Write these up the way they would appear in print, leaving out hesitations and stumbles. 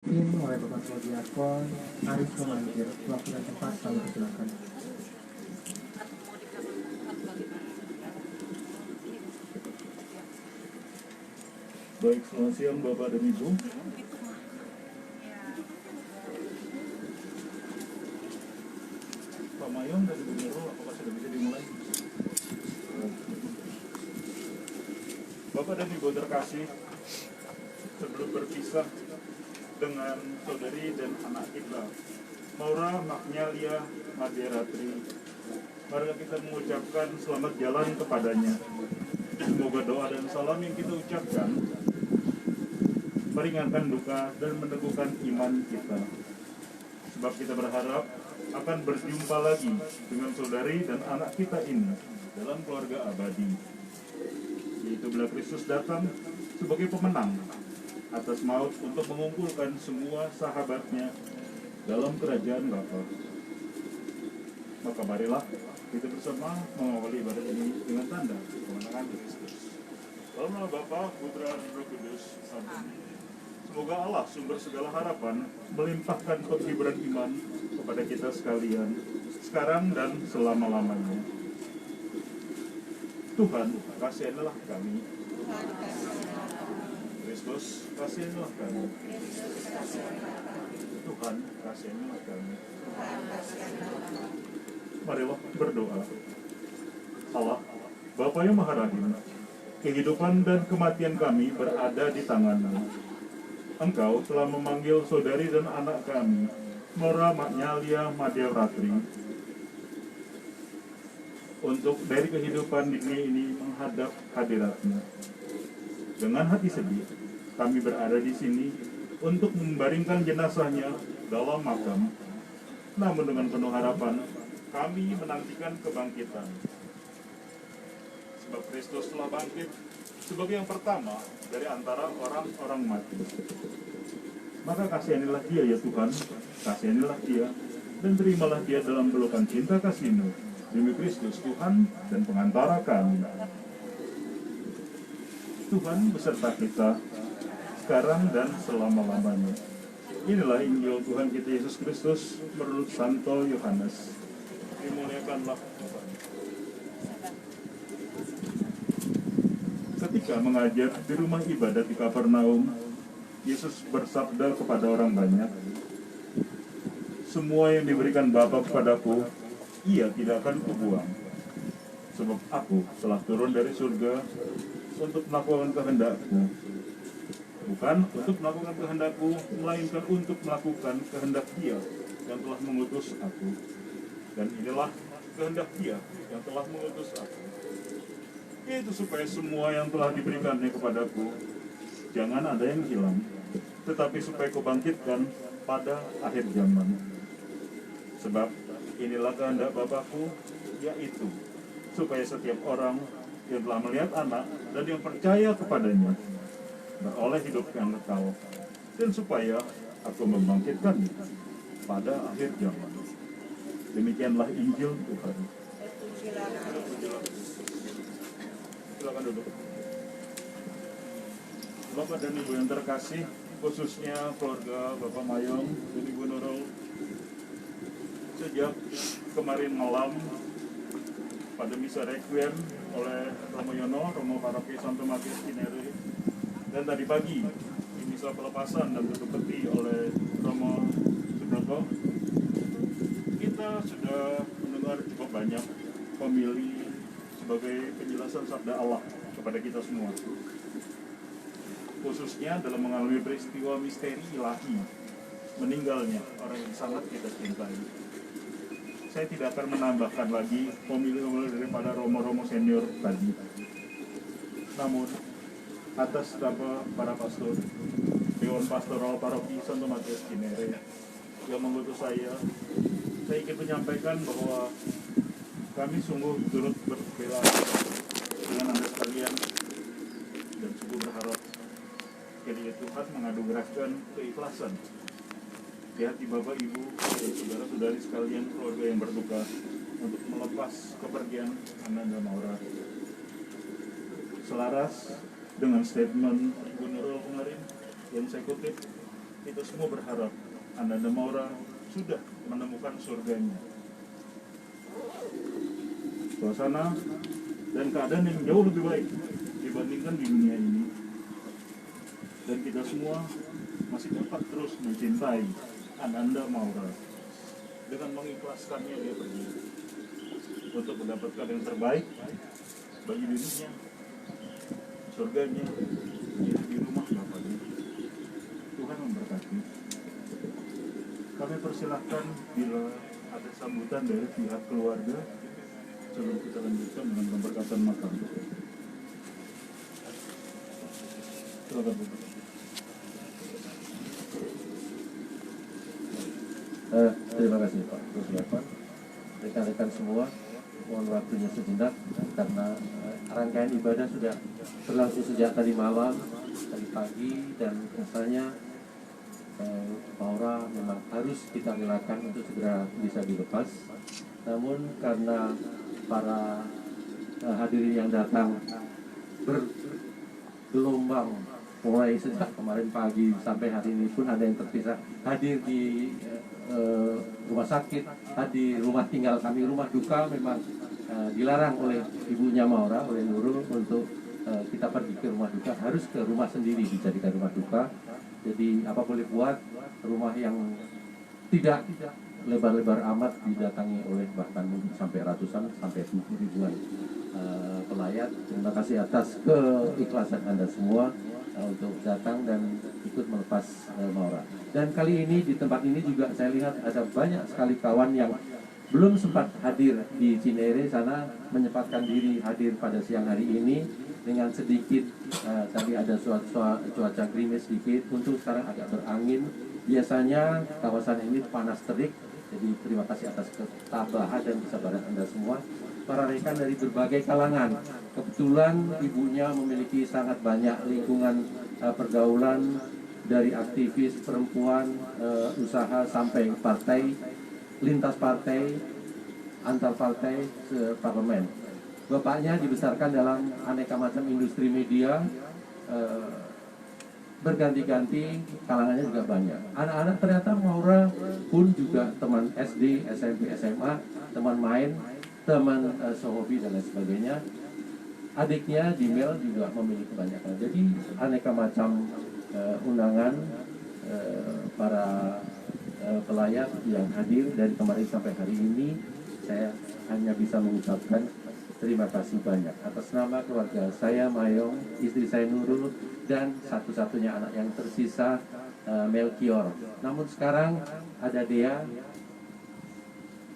Ini oleh Bapak Ketua Diakon Aris Romantir. Waktu dan tempat kami persilakan. Baik, selamat siang Bapak dan Ibu. Pak Mayong dan Ibu Nurul, apakah sudah bisa dimulai? Bapak dan Ibu terkasih, sebelum berpisah dengan saudari dan anak kita, Maura Magnalia Maderatri, marilah kita mengucapkan selamat jalan kepadanya. Semoga doa dan salam yang kita ucapkan meringankan duka dan meneguhkan iman kita. Sebab kita berharap akan berjumpa lagi dengan saudari dan anak kita ini dalam keluarga abadi. Yaitu bila Kristus datang sebagai pemenang atas maut untuk mengumpulkan semua sahabatnya dalam kerajaan Bapa. Maka marilah kita bersama mengawali ibadat ini dengan tanda kemenangan Kristus. Dalam nama Bapa, Putra, dan Roh Kudus. Amin. Semoga Allah sumber segala harapan melimpahkan penghiburan iman kepada kita sekalian sekarang dan selama-lamanya. Tuhan, kasihanilah kami. Kristus, kasihanilah kami. Tuhan, kasihanilah kami. Marilah berdoa. Allah, Bapa yang Maha Rahim, kehidupan dan kematian kami berada di tangan-Mu. Engkau telah memanggil saudari dan anak kami, Maura Magnalia Maderatri, untuk dari kehidupan dunia ini menghadap hadirat-Mu. Dengan hati sedih, kami berada di sini untuk membaringkan jenazahnya dalam makam. Namun dengan penuh harapan, kami menantikan kebangkitan. Sebab Kristus telah bangkit sebagai yang pertama dari antara orang-orang mati. Maka kasihanilah dia ya Tuhan, kasihanilah dia, dan terimalah dia dalam pelukan cinta kasih-Mu, demi Kristus Tuhan dan pengantara kami. Tuhan beserta kita, sekarang dan selama-lamanya. Inilah Injil Tuhan kita Yesus Kristus menurut Santo Yohanes. Dimuliakanlah Tuhan. Ketika mengajar di rumah ibadat di Kapernaum, Yesus bersabda kepada orang banyak, "Semua yang diberikan Bapa kepadaku, Ia tidak akan kubuang. Sebab aku telah turun dari surga untuk melakukan kehendak-Ku. Bukan untuk melakukan kehendak-Ku, melainkan untuk melakukan kehendak Dia yang telah mengutus aku. Dan inilah kehendak Dia yang telah mengutus aku, yaitu supaya semua yang telah diberikannya kepadaku jangan ada yang hilang, tetapi supaya kubangkitkan pada akhir zaman. Sebab inilah kehendak Bapa-Ku, yaitu supaya setiap orang yang telah melihat Anak dan yang percaya kepadanya beroleh hidup yang kekal, dan supaya aku membangkitkannya pada akhir zaman." Demikianlah Injil Tuhan. Silakan duduk. Bapak dan Ibu yang terkasih, khususnya keluarga Bapak Mayong dan Ibu Nurul, sejak kemarin malam pada misa requiem oleh Romo Yono, Romo Paroki Santo Matius Cinere, dan tadi pagi di misa pelepasan dan tutup peti oleh Romo Subroto, kita sudah mendengar cukup banyak homili sebagai penjelasan sabda Allah kepada kita semua, khususnya dalam mengalami peristiwa misteri ilahi meninggalnya orang yang sangat kita cintai. Saya tidak akan menambahkan lagi homili-homili daripada Romo-Romo senior tadi. Namun, atas nama para pastor, Dewan Pastoral Paroki Santo Matius Cinere yang mengutus saya ingin menyampaikan bahwa kami sungguh turut berbela dengan Anda sekalian dan sungguh berharap kiranya Tuhan menganugerahkan keikhlasan di hati Bapak Ibu dan saudara-saudari sekalian keluarga yang berduka untuk melepas kepergian Ananda Maura. Selaras dengan statement Ibu Nurul kemarin yang saya kutip, kita semua berharap Ananda Maura sudah menemukan surganya. Suasana dan keadaan yang jauh lebih baik dibandingkan di dunia ini. Dan kita semua masih dapat terus mencintai Ananda Maura dengan mengikhlaskannya dia pergi untuk mendapatkan yang terbaik bagi dirinya, surganya, yaitu di rumah Bapaknya. Tuhan memberkati. Kami persilahkan bila ada sambutan dari pihak keluarga sebelum kita lanjutkan dengan pemberkatan makam. Silakan Bu. Terima kasih Pak Rusliapan. Rekan-rekan semua, mohon waktunya sejenak karena rangkaian ibadah sudah berlangsung sejak tadi malam, tadi pagi, dan rasanya Maura memang harus kita relakan untuk segera bisa dilepas. Namun karena para hadirin yang datang bergelombang mulai sejak kemarin pagi sampai hari ini pun ada yang terpisah hadir di rumah sakit, hadir rumah tinggal kami, rumah duka memang dilarang oleh ibunya Maura, oleh Nurul untuk kita pergi ke rumah duka, harus ke rumah sendiri dijadikan rumah duka. Jadi apa boleh buat, rumah yang tidak lebar-lebar amat didatangi oleh bahkan mungkin sampai ratusan, sampai ribuan pelayat. Terima kasih atas keikhlasan Anda semua untuk datang dan ikut melepas Maura. Dan kali ini di tempat ini juga saya lihat ada banyak sekali kawan yang belum sempat hadir di Cinere sana, menyempatkan diri hadir pada siang hari ini dengan sedikit tadi ada cuaca gerimis sedikit, untuk sekarang agak berangin. Biasanya kawasan ini panas terik, jadi terima kasih atas ketabahan dan kesabaran Anda semua. Para rekan dari berbagai kalangan, kebetulan ibunya memiliki sangat banyak lingkungan pergaulan, dari aktivis perempuan, usaha sampai partai, lintas partai, antar partai, parlemen. Bapaknya dibesarkan dalam aneka macam industri media, berganti-ganti, kalangannya juga banyak. Anak-anak ternyata Maura pun juga teman SD, SMP, SMA, teman main, teman sehobi dan lain sebagainya. Adiknya di Mel juga memiliki banyak. Jadi aneka macam undangan para pelayat yang hadir dari kemarin sampai hari ini. Saya hanya bisa mengucapkan terima kasih banyak atas nama keluarga saya, Mayong, istri saya Nurul, dan satu-satunya anak yang tersisa, Melkior. Namun sekarang ada Dea,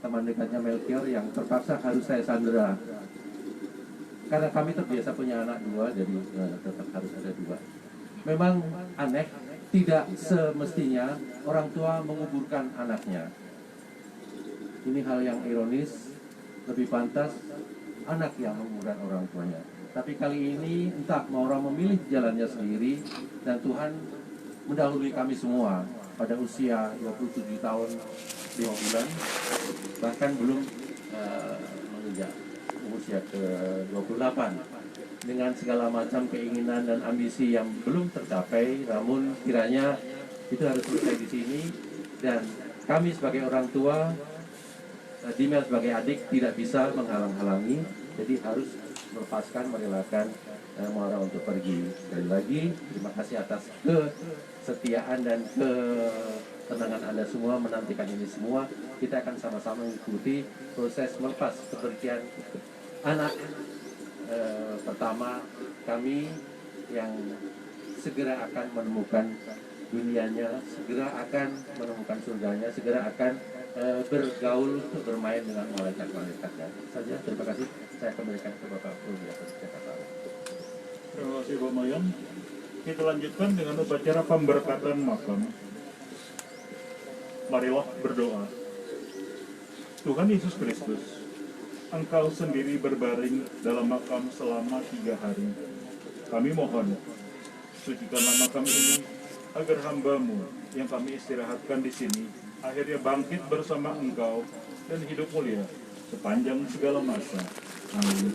teman dekatnya Melkior, yang terpaksa harus saya sandera. Karena kami terbiasa punya anak dua, jadi tetap harus ada dua. Memang aneh, tidak semestinya orang tua menguburkan anaknya. Ini hal yang ironis, lebih pantas anak yang menguburkan orang tuanya. Tapi kali ini entah Maura memilih jalannya sendiri, dan Tuhan mendahului kami semua pada usia 27 tahun 5 bulan, bahkan belum menginjak usia ke-28, dengan segala macam keinginan dan ambisi yang belum tercapai. Namun kiranya itu harus selesai di sini, dan kami sebagai orang tua, Dimel sebagai adik tidak bisa menghalang-halangi, jadi harus melepaskan, merelakan Maura untuk pergi. Sekali lagi terima kasih atas kesetiaan dan ketenangan Anda semua menantikan ini semua. Kita akan sama-sama mengikuti proses melepas kepergian anak pertama kami, yang segera akan menemukan dunianya, segera akan menemukan surganya, segera akan bergaul, bermain dengan malaikat-malaikatnya. Saja, terima kasih. Saya kembalikan ke Bapak Rusliapan Jakarta. Terima kasih Pak Mayong. Kita lanjutkan dengan upacara pemberkatan makam. Marilah berdoa. Tuhan Yesus Kristus, Engkau sendiri berbaring dalam makam selama 3 hari. Kami mohon, sucikanlah makam ini agar hamba-Mu yang kami istirahatkan di sini akhirnya bangkit bersama Engkau dan hidup mulia sepanjang segala masa. Amin.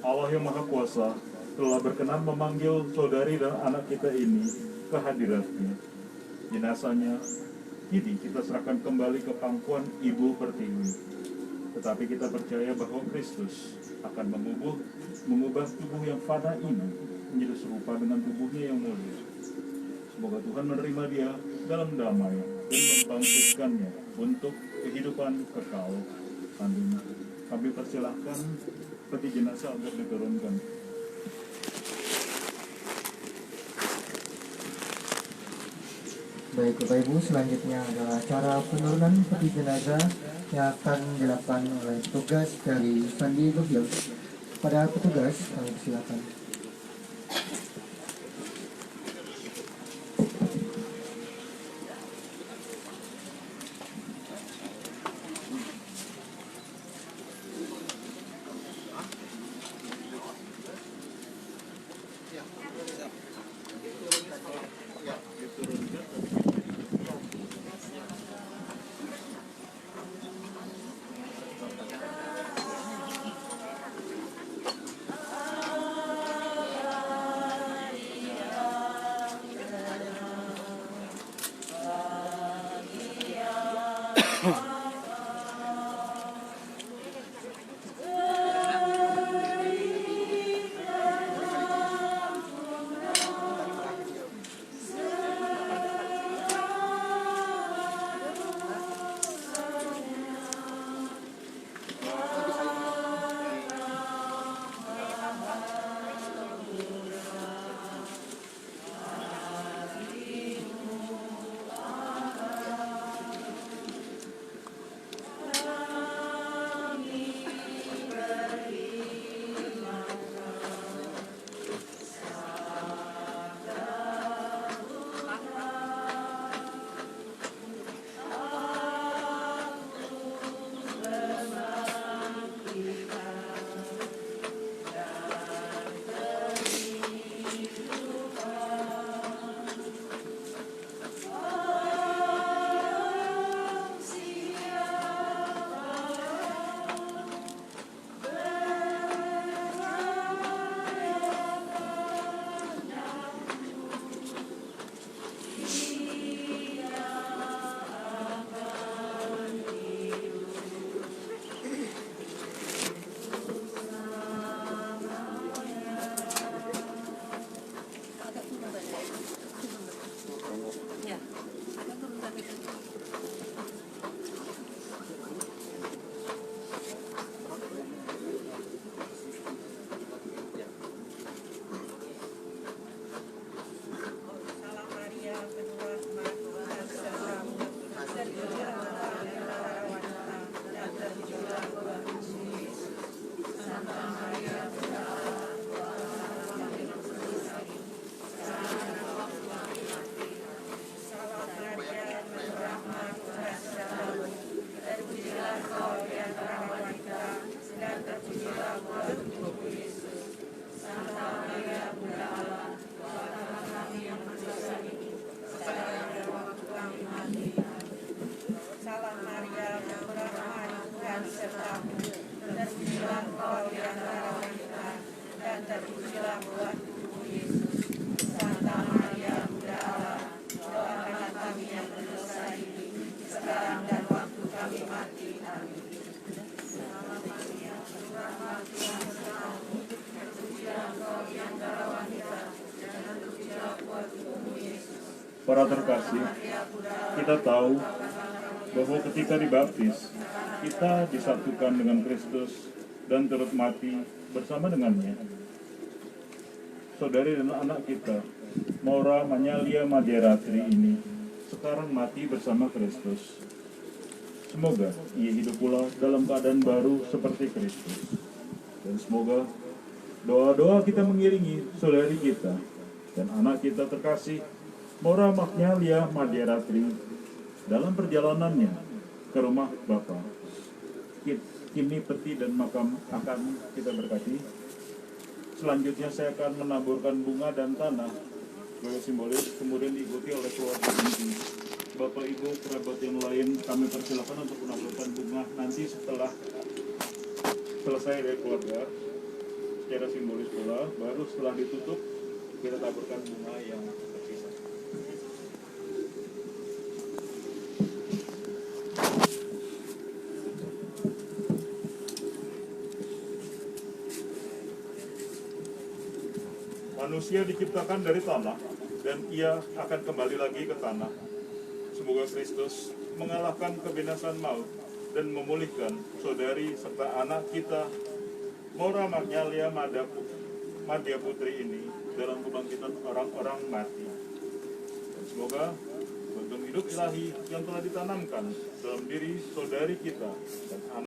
Allah yang Maha Kuasa telah berkenan memanggil saudari dan anak kita ini ke hadiratnya. Jenazahnya kini kita serahkan kembali ke pangkuan Ibu Pertiwi. Tetapi kita percaya bahwa Kristus akan mengubah tubuh yang fana ini menjadi serupa dengan tubuhnya yang mulia. Semoga Tuhan menerima dia dalam damai dan membangkitkannya untuk kehidupan kekal. Amin. Kami persilahkan peti jenazah untuk diturunkan. Baik Bapak Ibu, selanjutnya adalah acara penurunan peti jenazah yang akan dilakukan oleh petugas dari San Diego Hills. Pada petugas, kami silakan. Para terkasih, kita tahu bahwa ketika dibaptis, kita disatukan dengan Kristus dan turut mati bersama dengannya. Saudari dan anak kita, Maura Manyalia Madyaratri ini, sekarang mati bersama Kristus. Semoga ia hidup pula dalam keadaan baru seperti Kristus. Dan semoga doa-doa kita mengiringi saudari kita dan anak kita terkasih, Maura Manyalia Madyaratri, dalam perjalanannya ke rumah Bapa. Kini peti dan makam akan kita berkati. Selanjutnya saya akan menaburkan bunga dan tanah sebagai simbolis, kemudian diikuti oleh keluarga inti. Bapak Ibu kerabat yang lain kami persilakan untuk menaburkan bunga nanti setelah selesai dari keluarga. secara simbolis pula, baru setelah ditutup kita taburkan bunga yang tersisa. Manusia diciptakan dari tanah dan ia akan kembali lagi ke tanah. Semoga Kristus mengalahkan kebinasan maut dan memulihkan saudari serta anak kita Maura Magnalia Madya Putri ini dalam kebangkitan orang-orang mati. Dan semoga bantuan hidup ilahi yang telah ditanamkan dalam diri saudari kita dan anak